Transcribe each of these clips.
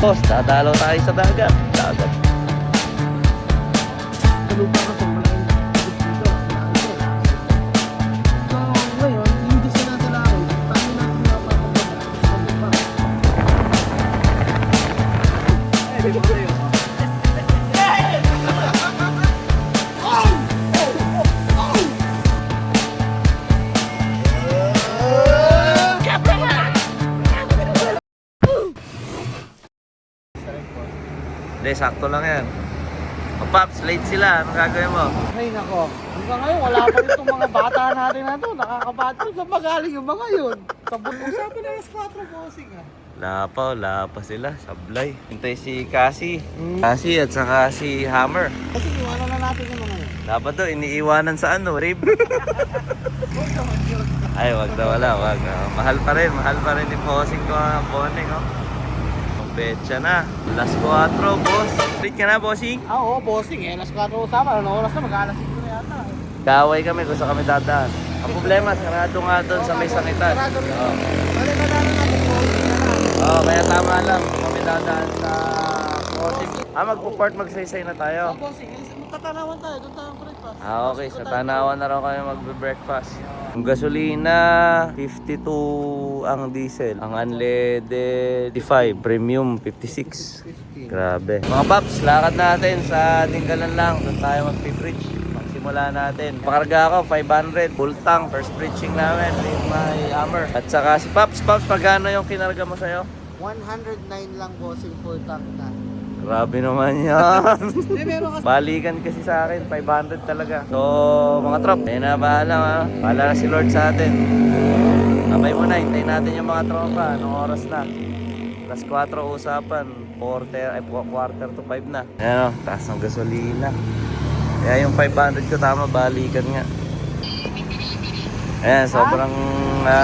Boss, dadalaw tayo sa dagat. Dagat. Kalupa ka pag malaking tubig dito. So, ngayon, hindi sila sa langit. Paano natin mapapagod? Sabi pa. Eh, di ba kayo? Hindi, sakto lang yan. O Paps, late sila. Anong gagawin mo? Ay, nako. Hanggang ngayon, wala pa rin itong mga bata natin na ito. Nakakabato. Saan magaling yung mga yun? Usapan na alas 4 bossing ah. Wala pa sila. Sablay. Hintay si Cassie. Cassie at saka si Hammer. Kasi iwanan na natin yung mga yun. Dapat daw, iniiwanan sa ano, rib. Ay, wag daw, wag. Mahal pa rin ni Bossing ko ang boning, oh. Betcha na. Alas 4, boss. Street ka na, Bossing? Ah, oo, bossing eh. Alas 4 usapan. Ano oras na? Mag-alas 5 na yata eh. Kaway kami kung saan kami dadaan. Ang problema, sarado nga doon sa may sakitan. Sarado rin. Balik na natin natin, bossing na lang. Oo, kaya tama lang. Kami dadaan sa Bossing. Magpo-port magsaysay na tayo. Ah, bossing. Magtatanawan tayo. Doon tayo breakfast. Okay. Sa Tanawan na raw kami magbe-breakfast. Ang gasolina, 52 ang diesel. Ang unleaded, 55. Premium, 56. Grabe. Mga paps, lakad natin sa Tinggalan lang. Doon tayo mag-pre-bridge. Magsimula natin. Pakarga ako, 500. Full tank. First bridging namin with my Hammer. At saka si Paps, magkano yung kinarga mo sa'yo? 109 lang, bossing. Full tank na. Grabe naman yan. Hindi, meron kasi. Balikan kasi sa akin, 500 talaga. So, mga trop, ayun na, bahala ha. Bahala na si Lord sa atin. Abay mo na, hintayin natin yung mga tropa. Anong oras na? Alas 4 usapan. Quarter to 5 na. Ayan o, taas ng gasolina. Kaya yung 500 ko tama, balikan nga. Ayan, sobrang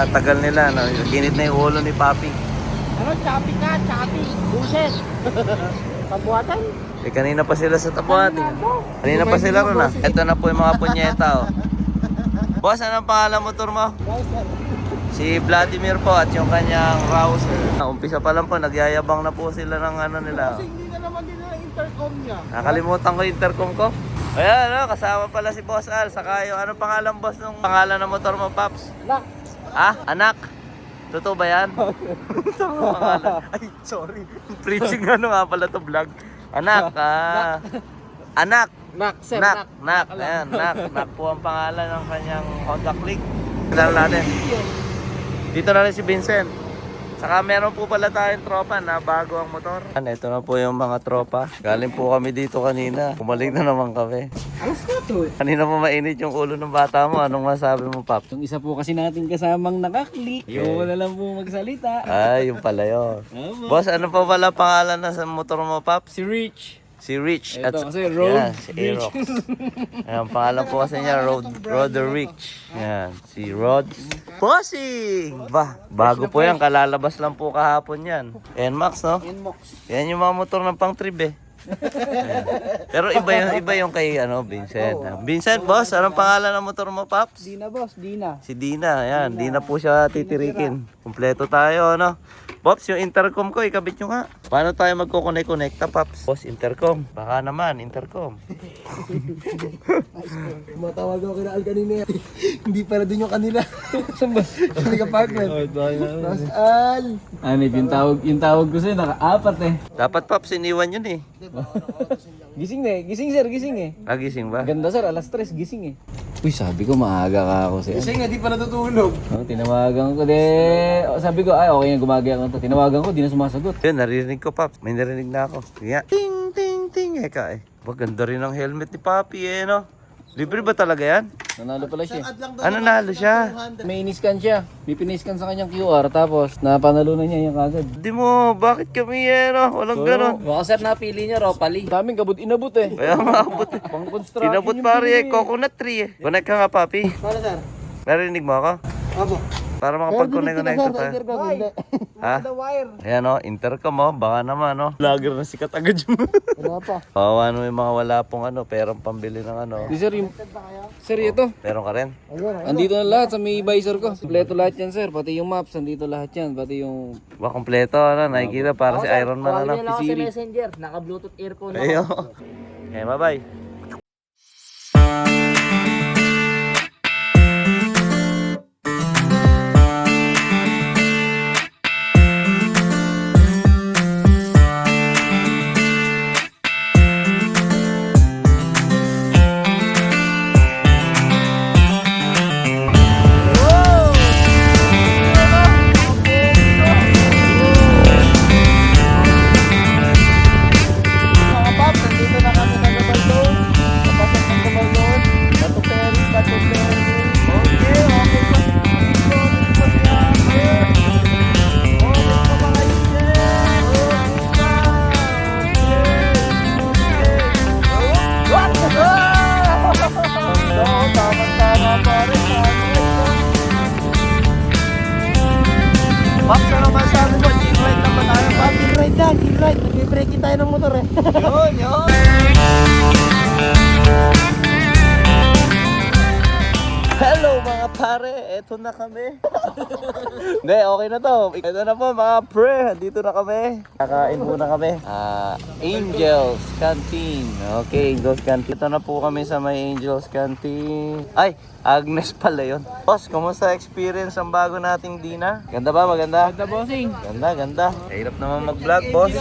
tagal nila. No? Ginit na yung ulo ni Papi. Ano, choppy ka, choppy. Buset. Pabuhatan? Kanina pa sila sa Tabuati. Kanina pa sila ron ah. Ito na po yung mga punyeta oh. Boss, anong pangalan motor mo? Si Vladimir po at yung kanyang Rouser. Umpisa pa lang po, nagyayabang na po sila ng ano nila. Kasi hindi na naman din ang intercom niya. Nakalimutan ko yung intercom ko. Ayan, no, kasama pala si Boss Al. Saka yung anong pangalan boss nung pangalan ng motor mo, Paps? Nak. Anak? Totoo ba yan? Tama pangalan. Ay, sorry. Preaching ano nga pala to vlog. Anak, anak. Nak, sir. Nak. Ayan, Nak po ang pangalan ng kanyang Honda Click. Kilala natin. Dito na rin si Vincent. Saka meron po pala tayong tropa na bago ang motor. Ito na po yung mga tropa. Galing po kami dito kanina. Bumalik na naman kami. Alas na to eh. Kanina po mainit yung ulo ng bata mo. Anong masabi mo, Pap? Yung isa po kasi natin kasamang nakaklik. Yung wala lang po magsalita. Ay, yung pala yun. Boss, ano pa pala pangalan na sa motor mo, Pap? Si Rich. Si Rich. Ito kasi Road Yan, si Aerox. Ayan, pangalan po kasi niya, Roder Rich. Yan, si Rods. Bossing! Bago po yan, kalalabas lang po kahapon yan. NMAX, no? Inmox. Yan yung mga motor ng pang trip eh. Ayan. Pero iba yung kay Vincent. Vincent, boss, anong pangalan ng motor mo, Paps? Dina boss, Dina. Si Dina, ayan. Di na po siya titirikin. Kompleto tayo, ano? Pops, yung intercom ko, ikabit nyo nga. Paano tayo magkukonect-connecta, Pops? Boss, intercom. Baka naman, intercom. Matawag ako kina Al kanina. Hindi para din yung kanila. Saan ba? Hindi ka partner. Mas Al. Anip, yung tawag ko sa'yo, naka-apat eh. Dapat, Pops, iniwan yun eh. Gising na eh. Gising sir, gising eh. Nagising ba? Ganda sir, alas 3, gising eh. Uy, sabi ko maaga ka ako sir. Kasi nga, di pa natutulog. Oh, tinawagan ko, sabi ko, ay okay nga gumagaya ko to. Tinawagan ko, di na sumasagot. Yun, naririnig ko, Pops. May narinig na ako. Kaya, ting, ting, ting, eka eh. Ganda rin ang helmet ni Papi eh, no? Libre ba talaga yan? Nanalo pala siya. Ano nalo siya? May iniscan siya. May piniscan sa kanyang QR, tapos napanalo na niya yung kagad. Di mo, bakit kami eh, no? Walang ganon. Baka sir, napili niya Ropali. Daming kabut inabot eh. Kaya maabot eh. Pang construction Inabot yung pare eh, pinili. coconut tree eh. Connect ka nga, Papi. Para sir. Narinig mo ako? Abo. Para makapag-connect-connect tayo. Hindi. Ha? The wire. Ayan o, intercom mo, baka naman o. Lager na sikat agad yun. Wala pa. Kawawa naman yung mga wala pong perang pambili ng Di sir, sir, ito. Meron ka rin? Ayun. Andito na lahat sa may visor ko. Kompleto lahat yan sir, pati yung maps, andito lahat yan. Pati yung... Ba, kompleto, nakikita para si Iron Man, Tawagin nila ako sa messenger. Naka-bluetooth earphone Ayo. ako. Okay, bye-bye. Mga paps, nandito na kami sa Gabal Road. Papasok ng Gabal Road. Bato Ferry, Bato Ferry. Okay, okay pa. Dito pa siya. Okay pa mga inyen. What? No, tama-tama pare. Paps, ano masabi mo? G-ride na ba tayo? Paps, G-ride na, G-ride. Nag-breaking tayo ng motor eh. Yun, yun. Hello mga pare, eto na kami. Hindi, okay na to. Eto na po mga pre, dito na kami. Kakain muna kami. Angels Canteen. Okay, Angels Canteen. Ito na po kami sa may Angels Canteen. Ay, Agnes pala yun. Boss, kumusta experience ang bago nating Dina? Ganda ba? Maganda? Ganda bossing. Ganda, ganda. Hirap naman mag-vlog, boss.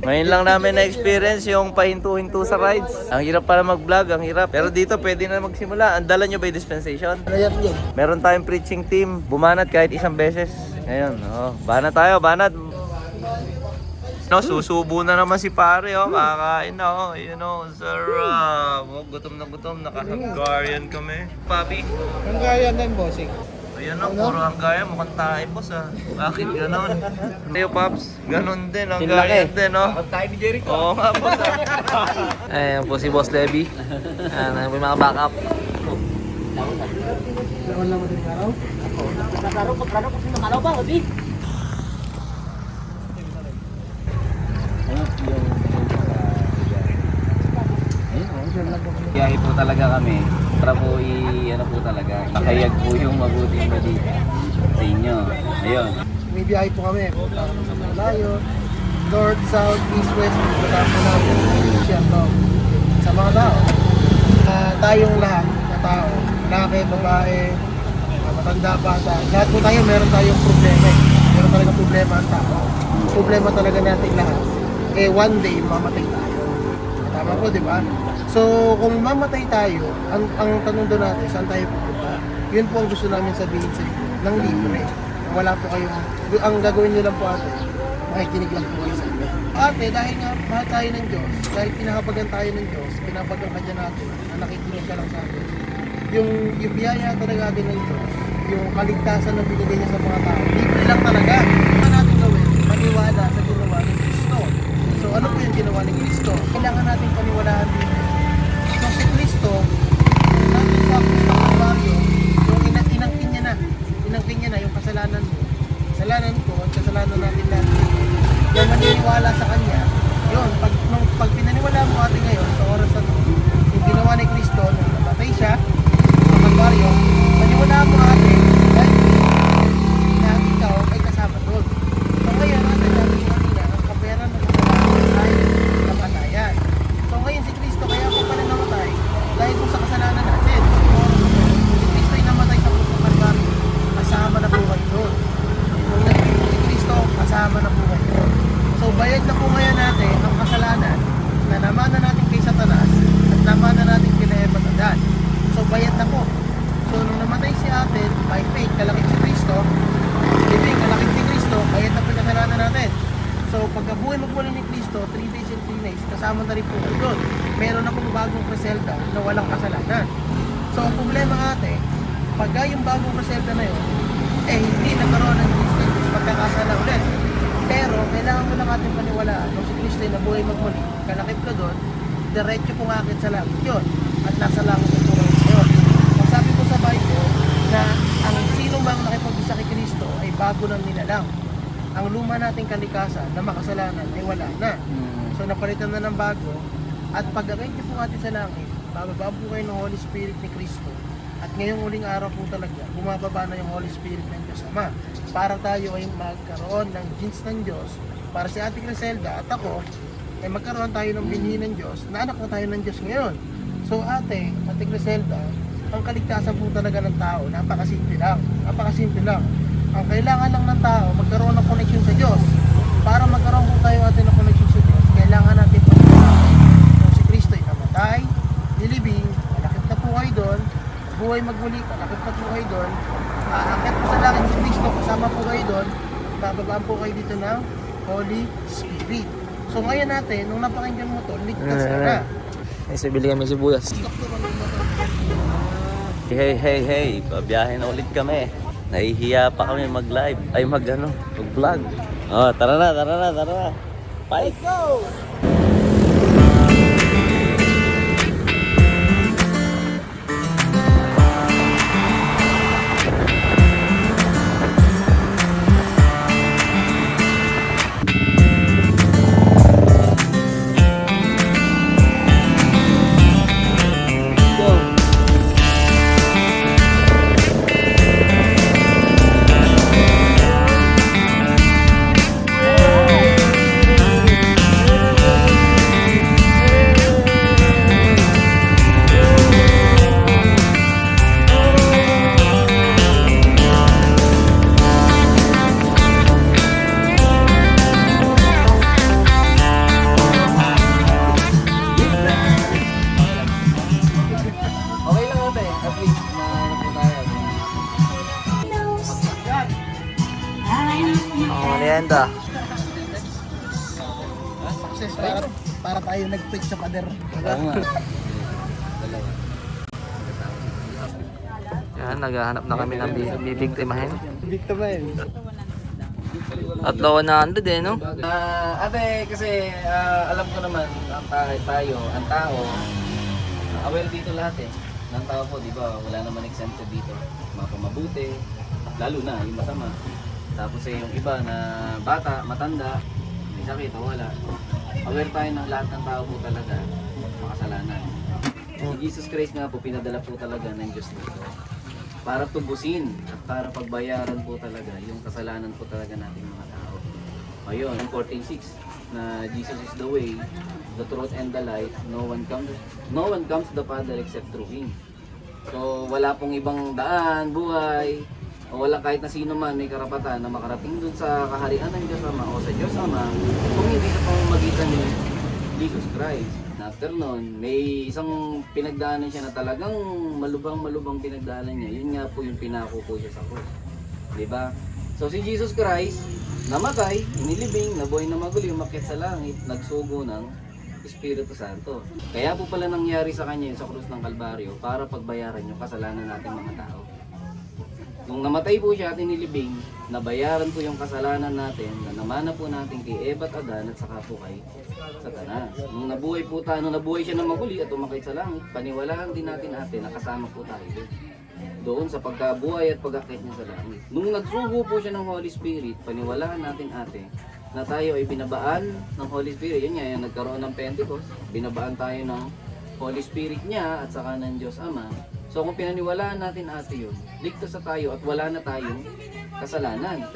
Ngayon lang namin na-experience yung pahinto-hinto sa rides. Ang hirap para mag-vlog, ang hirap. Pero dito pwede na magsimula. Ang dala nyo ba yung dispensation? Meron tayong preaching team. Bumanat kahit isang beses. Ngayon, banat tayo, banat. No, susubo na naman si pare, kakain na, sarap. Gutom na gutom, naka-Hungarian kami. Papi. Ang gaya din, bossing. Ayan puro Hungarian, mukhang tayo, boss, Bakit ganon? Tayo, Pops, ganon din, Hungarian din, Tayo ni Jericho. Oo nga, boss, Ayan po si Boss Levy. Ayan, may mga backup. Lawan lang mo din araw? Ako. Pagkaro kasi namalaw ba, Odi? Biyahe po talaga kami. Para po po talaga. Makayag po yung mabuting balita sa inyo. Ayun. May biyahe po kami. Punta kami sa malayo. North, South, East, West. Punta po namin. Siyento. Sa mga tao. Tayong lahat na tao. Lalaki, babae, matanda, bata. Lahat po tayo meron tayong problema. Meron talaga problema ang tao. Problema talaga natin lahat. One day, mamatay tayo. Tama po, di ba? So, kung mamatay tayo, ang tanong doon natin, saan tayo pupunta? Yun po ang gusto namin sabihin sa inyo, ng libre. Wala po kayong, ang gagawin nyo lang po ate, makikinig lang po kayo sa amin. Ate, dahil nga mahal tayo ng Diyos, dahil pinahabagan tayo ng Diyos, pinahabagan ka dyan natin, na nakikinig ka lang sa amin. Yung biyaya talaga natin ng Diyos, yung kaligtasan na binigay niya sa mga tao, libre lang talaga. Ano natin gawin? Maniwala sa ginawa ni Kristo. So ano po yung ginawa ni Kristo? Kailangan natin paniwalaan dito. So si Kristo, natin sa Kalbaryo, yung inangkin niya na yung kasalanan mo, kasalanan ko at kasalanan natin lahat. Yung maniniwala sa Kanya, yun, pag pinaniwala mo atin ngayon sa oras na ito, yung ginawa ni Kristo, nung namatay siya sa Kalbaryo, maniwala mo atin, dahil na ikaw ay kasama doon. So ngayon, natin natin kanina, ang kaperan ng kasalanan ay kamatayan. So ngayon si Kristo, kaya ako pala namatay, dahil kung sa kasalanan natin, si Kristo ay namatay sa puso ng Kalbaryo, kasama na po kayo doon. Kung naging si Kristo, kasama na po kayo doon. So bayad na po ngayon natin ang kasalanan na namana natin kay Satanas at namana natin kay Adan. So bayad na po. So nung namatay si atin, by faith, kalakit si Kristo, living, kalakit ni Kristo, bayad na po yung kasalanan natin. So pagkabuhay magmula ni Kristo, 3 days and 3 nights, kasama na rin po kayo doon. Meron na pong bagong Criselda na walang kasalanan. So ang problema ate, pagka yung bagong Criselda na yun, hindi nagkaroon ng Christian pagkakasala ulit. Pero kailangan mo lang ating paniwalaan kung si Kristo ay nabuhay magmuli, kalakip ka doon, diretso pong akit sa langit yun, at nasa langit ang tuloy ngayon. Ang sabi ko sa Bible na ang sino bang nakipag isa kay Kristo ay bago ng nilalang. Ang luma nating kalikasan na makasalanan ay wala na. So napalitan na ng bago. At pag-akit niyo po natin sa langit, bababa po kayo ng Holy Spirit ni Kristo. At ngayong uling araw po talaga, bumababa na yung Holy Spirit ng Diyos Ama. Para tayo ay magkaroon ng genes ng Diyos. Para si Ate Griselda at ako, ay magkaroon tayo ng binhi ng Diyos, na anak na tayo ng Diyos ngayon. So Ate Griselda, ang kaligtasan po talaga ng tao, napakasimple lang. Napakasimple lang. Ang kailangan lang ng tao, magkaroon ng connection sa Diyos. Para magkaroon po tayo natin ng connection sa Diyos, kailangan natin pagkakaroon. Kung si Kristo ay namatay, nilibing, malakit na po kayo doon, buhay magmuli, malakit na po kayo doon, aakit po sa langit si Kristo, kasama po kayo doon, bababaan po kayo dito ng Holy Spirit. So ngayon natin, nung napakinggan mo to, ligtas ka na. Ay, bili kami sibuyas. Hey, pabiyahe na ulit kami. Nahihiya pa kami mag-live, ay mag-vlog. Oh, tara na. Bye! Let's go! Okay lang ate, at least na ano po tayo. Merienda. Success para tayo nag-preach sa pader. Oo nga. Dalawa. Yan, naghahanap na kami ng bibiktimahin. Victim na yun. At lawa na ando din, no? Ate, kasi alam ko naman, ang tao, aware dito lahat eh. Ng tao po, di ba, wala naman exempted dito. Mga pamabuti, lalo na yung masama. Tapos yung iba na bata, matanda, may sakit o wala. Aware tayo ng lahat ng tao po talaga, makasalanan. Si Jesus Christ nga po, pinadala po talaga ng Diyos dito. Para tubusin at para pagbayaran po talaga yung kasalanan po talaga nating mga tao. Ayun, 14:6 na Jesus is the way, the truth and the life. No one comes to the Father except through Him. So wala pong ibang daan, buhay, o wala kahit na sino man may karapatan na makarating dun sa kaharian ng Diyos Ama o sa Diyos Ama kung hindi sa pamamagitan ni Jesus Christ. After nun, may isang pinagdaanan siya na talagang malubang pinagdaanan niya. Yun nga po yung pinako po siya sa cross. Diba? So si Jesus Christ, namatay, inilibing, nabuhay na maguli, umakyat sa langit, nagsugo ng Espiritu Santo. Kaya po pala nangyari sa kanya yun sa krus ng Kalbaryo para pagbayaran yung kasalanan nating mga tao. Nung namatay po siya at inilibing, nabayaran po yung kasalanan natin na namana po natin kay Eva at Adan at saka po kay Satanas. Nung nabuhay po tayo, nung nabuhay siya na maguli at umakyat sa langit, paniwalaan din natin nakasama po tayo doon sa pagkabuhay at pag-akyat niya sa langit. Nung nagsugo po siya ng Holy Spirit, paniwalaan natin na tayo ay binabaan ng Holy Spirit. Yun nga, yung nagkaroon ng Pentecost, binabaan tayo ng Holy Spirit niya at saka ng Diyos Ama. So kung pinaniwalaan natin yun, ligtas na tayo at wala na tayong kasalanan.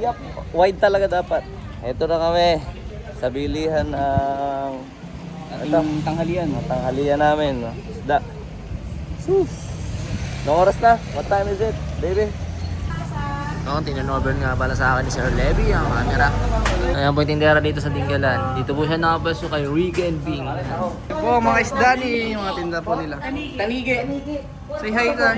Yap. Wide talaga dapat. Ito na kami sa bilihan ng Ating tanghalian. tanghalian namin. Isda. Sus. Anong oras na? What time is it, baby? Noon, tinanover nga pala sa akin ni Sir Levy ang camera. Ayan po yung tindera dito sa Dinggalan. Dito po siya nakapaso kay Riga and Bing. Po, mga isda ni mga tinda po nila. Tanige. Say hi ka.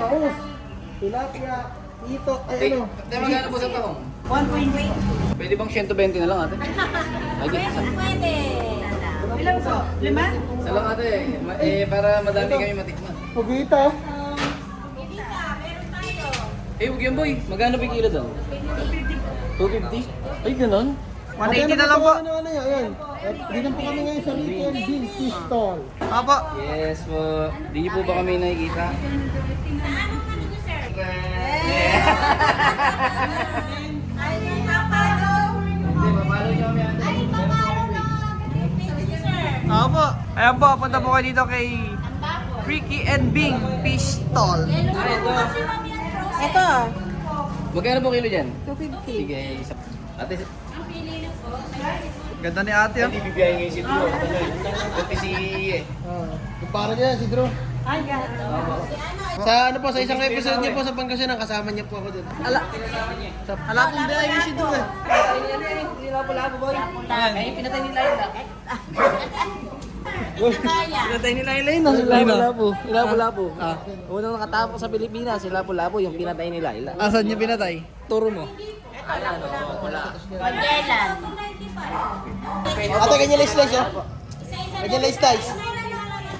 Tilapia, itok, ay ano. Tayo magkano po sa taong? 1.8. Pwede bang 120 na lang ate? Ay, isa. Pwede. Ilan po? 5? Isa lang ate. Para madami kami matikman. Pugita. Eh, huwag yan boy. Magkano ba yung kilo daw? 250. Ay, ganun? 180 na lang po. Ano yan? Dito po kami ngayon sa Ricky and Bill Pistol. Apo. Yes po. Di niyo po ba kami nakikita? Ay, papalo. Hindi, mapalo niyo kami. Ay, papalo na. Sir. Apo. Ayan po, punta po kayo dito kay Ricky and Bing Pistol. Ito. Magkano po kilo dyan? 250. Sige, isa. Ate, Ganda ni ate. hindi bibiyay ngayon si Drew. Pati si Kumpara niya si Drew. Ay, God. Sa ano po, sa isang episode niya po sa Pangasinan, kasama niya po ako doon. Ala kong biyahe niya si Drew eh. Lapo-lapo boy. Ay, pinatay nila yun. Kaya. Pinatay nila Elaine. Lapu-lapu. Unang nakatapos sa Pilipinas, si Lapu-lapu yung pinatay ni Laila. Asan niya pinatay? Turo mo. Pagkelan. Ate, ganyan lang slice oh. Ganyan lang slice.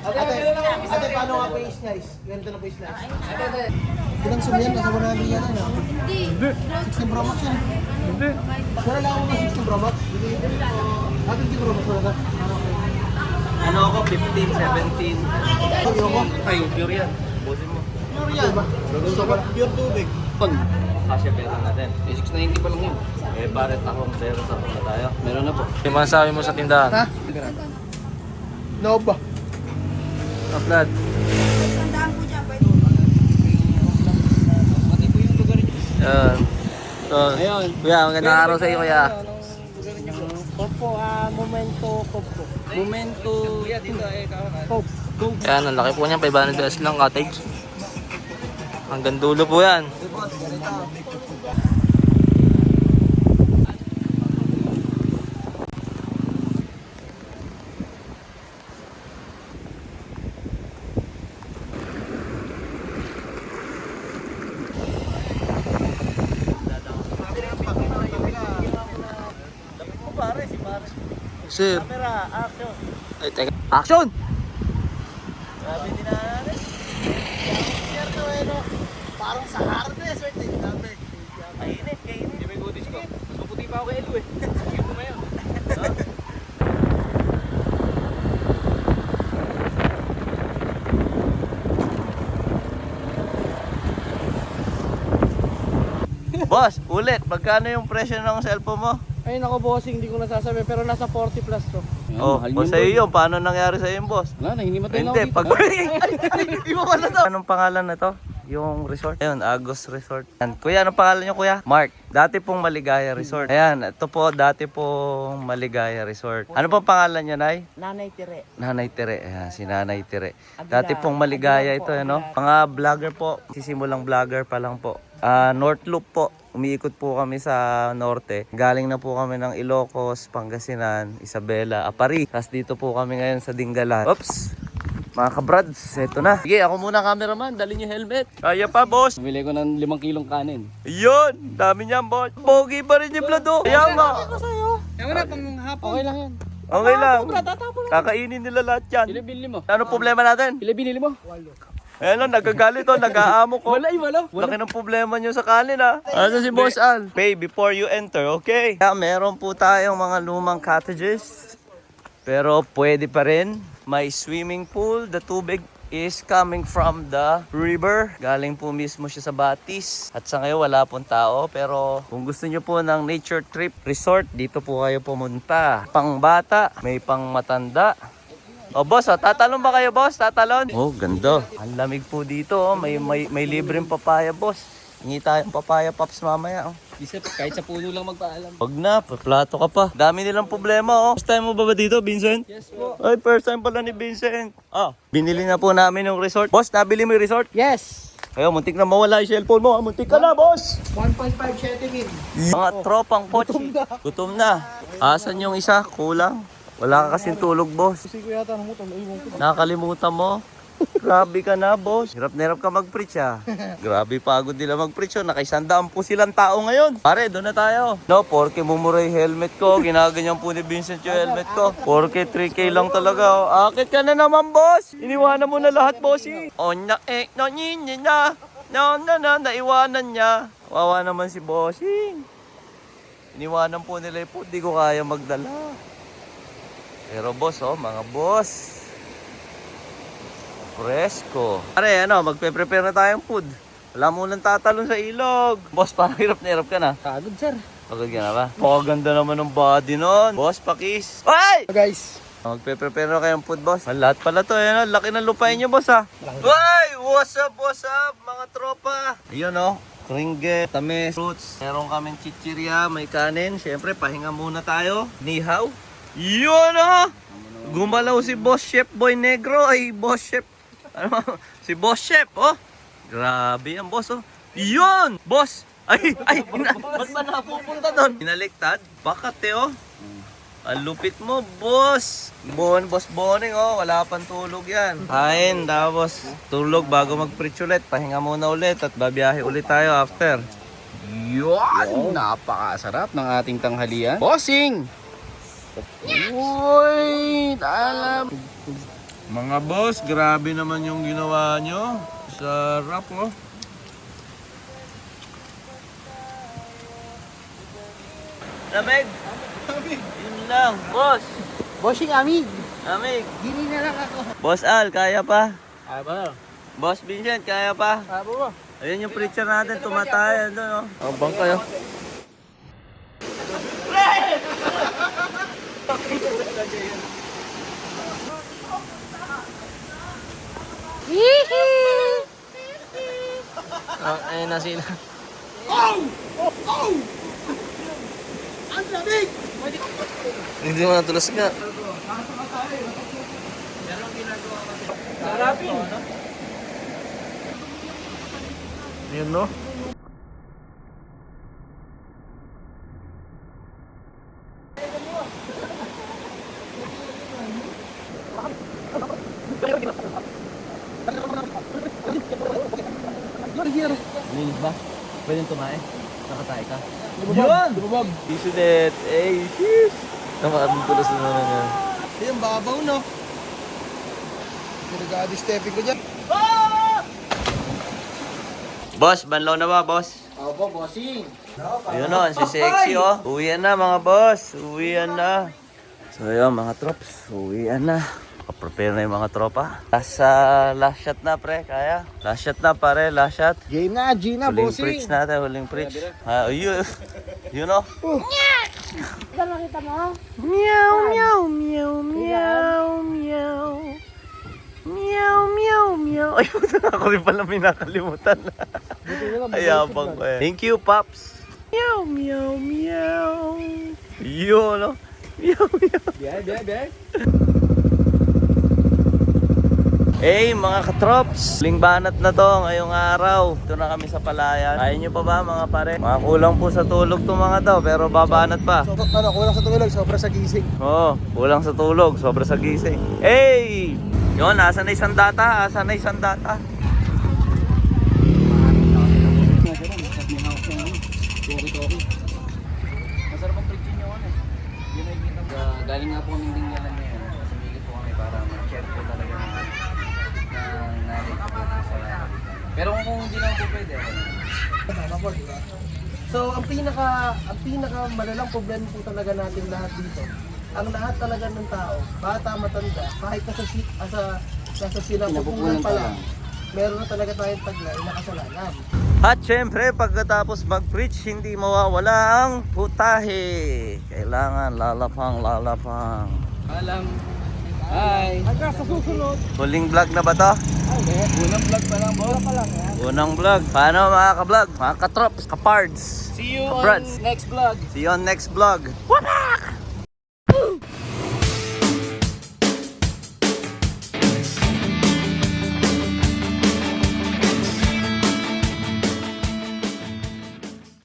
Ate, paano nga po yung slice? Ganito na po yung slice. Ilang zoom yan? Nasa 100 yan ano? Hindi. 16 Pro Max yan. Hindi. Wala lang ako ng 16 Pro Max. Ate, 16 Pro Max wala ka? Ano ako, 15, 17. Ayoko. Ay, pure yan. Busin mo. Pure yan. Gusto ko pure tubig. Kasya pera natin. Eh, 690 pa lang yun. Eh, paret akong pera na tayo. Meron na po. Yung masasabi mo sa tindahan? Ha? No ba? Upload. Sandaan po dyan. Pwede. Pati po yung lugar niyo. Yan. So, Ayun. kuya, magandang araw sa iyo kuya. Kopo, momento kopo. Momento. Kuya, dito eh. Yan, ang laki po niyan, 500 pesos lang cottage. Hanggang dulo po yan. Sir. Camera, action. Ay, teka. Action! Grabe din na natin. Cierto eh no. Parang sa harness. Grabe. Kainit. Hindi may goodies ko. Mas maputi pa ako kay Elu eh. Sige mo ngayon. Boss, ulit. Magkano yung presyo ng cellphone mo? Ay nako bossing, hindi ko nasasabi pero nasa 40 plus to. Oh, o sa'yo yun. Paano nangyari sa'yo yung boss? Wala na, hinimatay na ako Hindi, dito. pag... Di mo pala to. Anong pangalan na to? Yung resort? Ayun, Agos Resort. Yan. Kuya, anong pangalan niyo kuya? Mark. Dati pong Maligaya Resort. Ayan, ito po, dati pong Maligaya Resort. Ano pong pangalan niya, Nay? Nanay Tire. Nanay Tere. Ayan, si Nanay Tere. Dati pong Maligaya ito, ano? Mga vlogger po. Sisimulang vlogger pa lang po. North Loop po. Umiikot po kami sa norte. Galing na po kami ng Ilocos, Pangasinan, Isabela, Apari. Tapos dito po kami ngayon sa Dingalan. Oops! Mga kabrads, eto na. Sige, ako muna cameraman. Dali niyo helmet. Kaya pa, boss. Bumili ko ng 5 kilong kanin. Yun! Dami niyan, boss. Pogi pa rin yung Vlado. Kaya nga. Yan na, pang hapon. Okay lang yan. Okay lang. Kakainin nila lahat yan. Ilan binili mo? Ano problema natin? Ilan binili mo? Ayan o, nagagalit o, nag-aamo ko. Wala. Laki ng problema nyo sa kanin ha. Ano si Boss Al? Pay before you enter, okay? Kaya meron po tayong mga lumang cottages. Pero pwede pa rin. May swimming pool. The tubig is coming from the river. Galing po mismo siya sa Batis. At sa ngayon wala pong tao. Pero kung gusto nyo po ng nature trip resort, dito po kayo pumunta. Pang bata, may pang matanda. O boss, tatalon ba kayo boss? Tatalon? Oh, ganda. Ang lamig po dito. Oh. May libreng papaya boss. Hingi tayong papaya pops mamaya. Oh. Isip, kahit sa puno lang magpaalam. Wag na, plato ka pa. Dami nilang problema oh. First time mo ba dito, Vincent? Yes po. Ay, first time pala ni Vincent. Binili na po namin yung resort. Boss, nabili mo yung resort? Yes. Ayaw, muntik na mawala yung cellphone mo. Muntik ka na, boss! 1.5 mil. Mga tropang pochi. Gutom na. Asan yung isa? Kulang. Wala ka kasing tulog, boss. Kasi ko yata namutan. Iwan ko. Nakakalimutan mo. Grabe ka na, boss. Hirap na hirap ka mag-preach, ah. Grabe pagod nila mag-preach, oh. Nakaisandaan po silang tao ngayon. Pare, doon na tayo. No, porke mumura yung helmet ko. Ginaganyan po ni Vincent yung helmet ko. Porke 3K lang talaga, oh. Akit ka na naman, boss. Iniwanan mo na lahat, bossy. Onya, no, na. No, naiwanan niya. Wawa naman si Bossing. Iniwanan po nila yung food, di ko kaya magdala. Pero boss, oh, mga boss. Fresco. Pare, magpe-prepare na tayong food. Wala munang tatalon sa ilog. Boss, parang hirap na hirap ka na. Kagod, sir. Pagod ka na ba? Ganda naman ng body nun. Boss, pakis. Ay! Guys, Magpe-prepare na kayong food, boss. Lahat pala to, laki ng lupain nyo, boss, ha. Ay! What's up, mga tropa? Ayun, oh. Kringet, tamis, fruits. Meron kaming chichirya, may kanin. Siyempre, pahinga muna tayo. Nihaw. Yun, oh! Gumalaw si Boss Chef Boy Negro. Ay, Boss Chef. Si Boss Chef, oh. Grabe yan, boss, oh. Yun! Boss! Ay! Ba't ba napupunta doon? Inaliktad? Bakit, oh? Ang lupit mo, boss! Boss Boning, oh. Wala pang tulog yan. Kain, tapos tulog bago mag-preach ulit. Pahinga muna ulit at babiyahe ulit tayo after. Yun! Napakasarap ng ating tanghalian. Bossing! Uy! Alam! Mga boss, grabe naman yung ginawa nyo. Sarap, oh. Lamig! Yun lang, boss! bossing amig. Lamig! Dili na lang ako. Boss Al, kaya pa? Ah, ba? Boss Vincent, kaya pa? Ah, ba? Ayun yung preacher natin, tumatayan doon, oh. Abang kayo. Ayun na sila. Hindi mo natulas nga. Yun, no? Linis ba? Pwede tumae? Nakatae ka? Yun! Lumabog. Isudet! Eh, sheesh! Nakakatulas na naman yan. Ayun, babaw, no? Nag-a-stepping ko dyan. Boss, banlaw na ba, boss? Opo, bossing! Ayun o, si Sexy o. Uwian na mga boss. Uwian na. So yun mga trops, uwian na. Prepare na yung mga tropa. Last shot na pre, kaya? Last shot na pare, last shot. Game na, Gina, Huling bossing. preach natin, huling preach. Yun, yun o. Ito makita mo? Meow, meow, meow, meow, meow. Meow, meow, meow. Ay, ako rin pala may nakalimutan. Ayabang ko eh. Thank you, Pops. Meow, meow, meow. Yun, no? Meow, meow. Biay. Hey mga katrops, huling banat na to ngayong araw. Ito na kami sa Palayan. Ayaw nyo pa ba mga pare? Mga kulang po sa tulog to mga to, pero babanat pa. So, kulang sa tulog, sobra sa gising. Oo, kulang sa tulog, sobra sa gising. Hey! Yun, asan na isang data? Asan na isang data? Masarap ang preaching nyo ano. Yun ay kita. Galing nga po kaming dinggalan ngayon. Sumigit po kami para mag-share po talaga ng knowledge po sa... Pero kung hindi lang po pwede, Tama po, di ba? So, ang pinaka malalang problema po talaga natin lahat dito, ang lahat talaga ng tao, bata, matanda, kahit nasa sinapupunan pa lang, meron na talaga tayong taglay na kasalanan. At syempre, pagkatapos mag-preach, hindi mawawala ang putahe. Kailangan lalapang. alam. Hi! Hanggang sa susunod, Huling vlog na ba to? Unang vlog pa lang, boss. Unang vlog. Paano mga ka-vlog? Mga katrops, kapards. See you Kabrads. on next vlog. See you on next vlog. Wala!